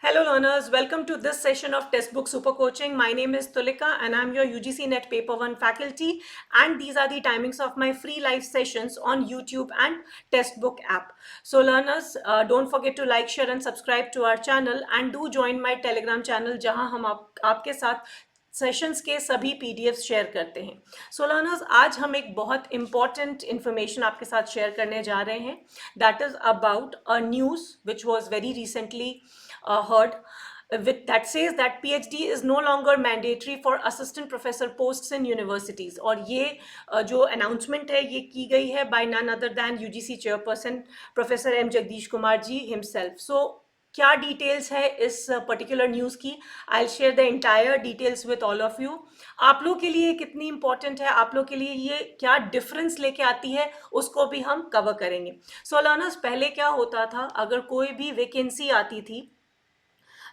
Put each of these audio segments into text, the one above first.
Hello learners, welcome to this session of Textbook Super Coaching. My name is Tulika and I'm your UGC NET Paper 1 faculty, and these are the timings of my free live sessions on YouTube and Textbook app. So learners, don't forget to like, share and subscribe to our channel, and do join my Telegram channel जहां हम आपके साथ sessions के सभी PDF share करते हैं. सो learners, आज हम एक बहुत इंपॉर्टेंट इन्फॉर्मेशन आपके साथ शेयर करने जा रहे हैं. That is about a news which was very recently heard that says that PhD is no longer mandatory for assistant professor posts in universities. और ये जो announcement है ये की गई है by none other than UGC chairperson Professor M. Jagdish Kumar ji himself. So क्या details है इस पर्टिकुलर न्यूज़ की? I share the entire details with all of you. आप लोग के लिए कितनी इंपॉर्टेंट है, आप लोग के लिए ये क्या डिफरेंस लेके आती है, उसको भी हम कवर करेंगे. सो लर्नर्स, पहले क्या होता था, अगर कोई भी वैकेंसी आती थी,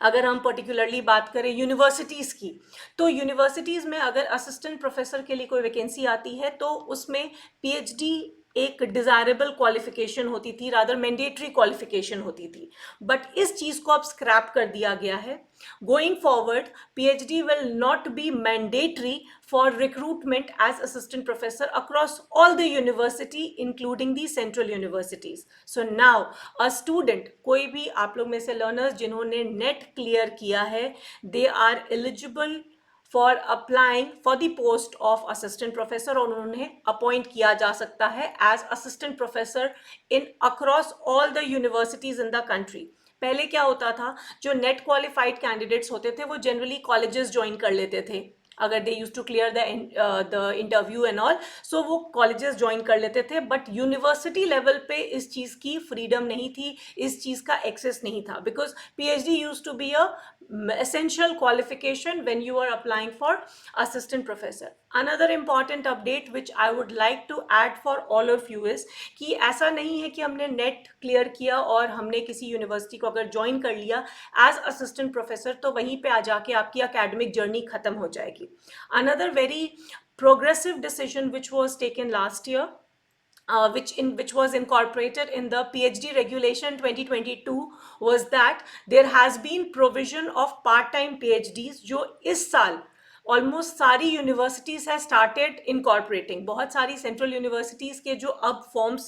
अगर हम पर्टिकुलरली बात करें यूनिवर्सिटीज़ की, तो यूनिवर्सिटीज़ में अगर असिस्टेंट प्रोफेसर के लिए कोई वैकेंसी आती है तो उसमें पीएचडी एक डिज़ायरेबल क्वालिफिकेशन होती थी, रादर मैंडेटरी क्वालिफिकेशन होती थी. बट इस चीज़ को अब स्क्रैप कर दिया गया है. Going forward, PhD will not be mandatory for recruitment as assistant professor across all the university including the central universities. So now a student, कोई भी आप लोग में से learners जिन्होंने नेट क्लियर किया है, they are eligible for applying for the post of assistant professor, और उन्हें अपॉइंट किया जा सकता है as assistant professor in across all the universities in the country. पहले क्या होता था, जो नेट क्वालिफाइड कैंडिडेट्स होते थे वो जनरली कॉलेजेस ज्वाइन कर लेते थे अगर they used to clear the interview and all. So वो कॉलेजेस ज्वाइन कर लेते थे, बट यूनिवर्सिटी लेवल पे इस चीज़ की फ्रीडम नहीं थी, इस चीज़ का एक्सेस नहीं था, because PhD used to be a essential qualification when you are applying for assistant professor. Another important update which I would like to add for all of you is कि ऐसा नहीं है कि हमने नेट क्लियर किया और हमने किसी यूनिवर्सिटी को अगर ज्वाइन कर लिया एज असिस्टेंट प्रोफेसर तो वहीं पे आ जाके आपकी एकेडमिक जर्नी खत्म हो जाएगी. Another very progressive decision which was taken last year, which was incorporated in the PhD regulation 2022, was that there has been provision of part-time PhDs जो इस साल ऑलमोस्ट सारी यूनिवर्सिटीज़ है स्टार्टेड इनकॉर्पोरेटिंग. बहुत सारी सेंट्रल यूनिवर्सिटीज़ के जो अब फॉर्म्स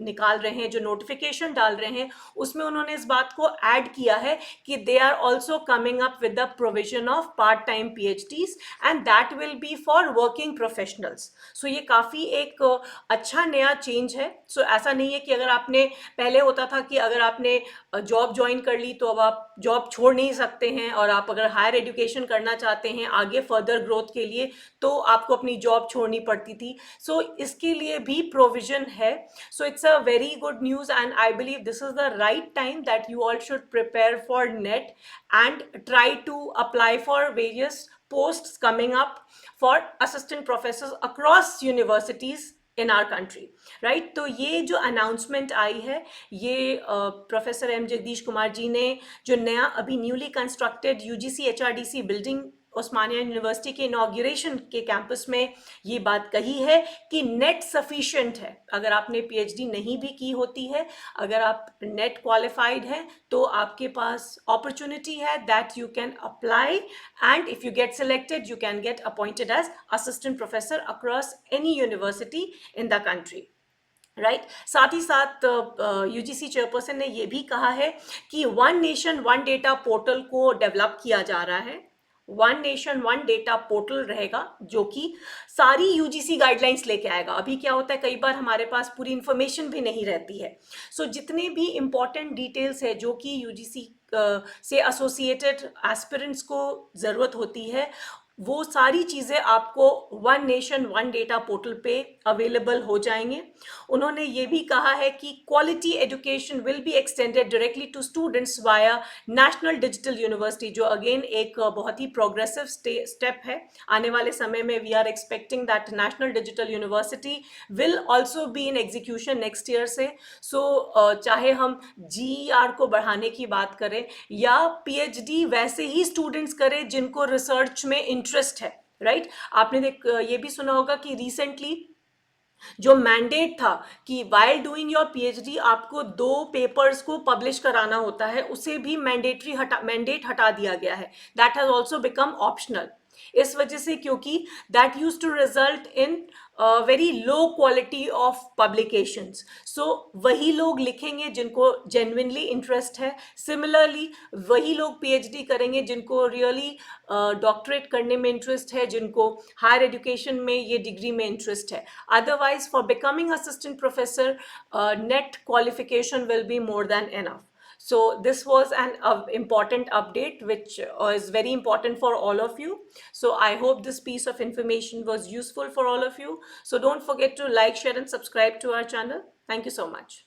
निकाल रहे हैं, जो नोटिफिकेशन डाल रहे हैं, उसमें उन्होंने इस बात को ऐड किया है कि they are also coming up with the provision of part time PhDs and that will be for working professionals. So ये काफ़ी एक अच्छा नया चेंज है. सो ऐसा नहीं है कि अगर आपने, पहले होता था कि अगर आपने जॉब ज्वाइन कर ली तो अब आप जॉब छोड़ नहीं सकते हैं, और आप अगर हायर एजुकेशन करना चाहते हैं आगे फर्दर ग्रोथ के लिए तो आपको अपनी जॉब छोड़नी पड़ती थी. सो इसके लिए भी प्रोविजन है. So it's a very good news and I believe this is the right time that you all should prepare for NET and try to apply for various posts coming up for assistant professors across universities in our country, right? तो ये जो announcement आई है, ये professor M Jagdish Kumar ji ने जो नया अभी newly constructed UGC HRDC building उस्मानिया university के इनॉग्रेशन के कैंपस में ये बात कही है कि नेट सफिशिएंट है. अगर आपने पीएचडी नहीं भी की होती है, अगर आप नेट क्वालिफाइड हैं तो आपके पास अपॉर्चुनिटी है that you can apply, and if you get selected you can get appointed as assistant professor across any university in the country, right. साथ ही साथ यूजीसी चेयरपर्सन ने ये भी कहा है कि one nation one data portal को डेवलप किया जा रहा है. One nation one data portal रहेगा जो कि सारी यूजीसी गाइडलाइंस लेके आएगा. अभी क्या होता है, कई बार हमारे पास पूरी इंफॉर्मेशन भी नहीं रहती है. सो जितने भी इंपॉर्टेंट डिटेल्स है जो कि यूजीसी से एसोसिएटेड एस्पिरेंट्स को ज़रूरत होती है, वो सारी चीज़ें आपको one nation one data portal पे अवेलेबल हो जाएंगे. उन्होंने ये भी कहा है कि quality education will be extended directly to students via national digital university, जो अगेन एक बहुत ही प्रोग्रेसिव स्टेप है. आने वाले समय में we are expecting that national digital university will also be in execution next year से. सो चाहे हम GER को बढ़ाने की बात करें या PhD वैसे ही स्टूडेंट्स करें जिनको रिसर्च में इंटरेस्ट है, राइट. आपने ये भी सुना होगा कि रिसेंटली जो मैंडेट था कि वाइल डूइंग योर पीएचडी आपको 2 पेपर्स को पब्लिश कराना होता है, उसे भी मैंडेट हटा दिया गया है. That has also become optional. इस वजह से, क्योंकि that used to result in very low quality of publications. So वही लोग लिखेंगे जिनको जेन्युइनली इंटरेस्ट है. सिमिलरली वही लोग पीएचडी करेंगे जिनको रियली डॉक्टरेट करने में इंटरेस्ट है, जिनको हायर एजुकेशन में ये डिग्री में इंटरेस्ट है. Otherwise, for becoming assistant professor, net qualification will be more than enough. So this was an important update, which is very important for all of you. So I hope this piece of information was useful for all of you. So don't forget to like, share, and subscribe to our channel. Thank you so much.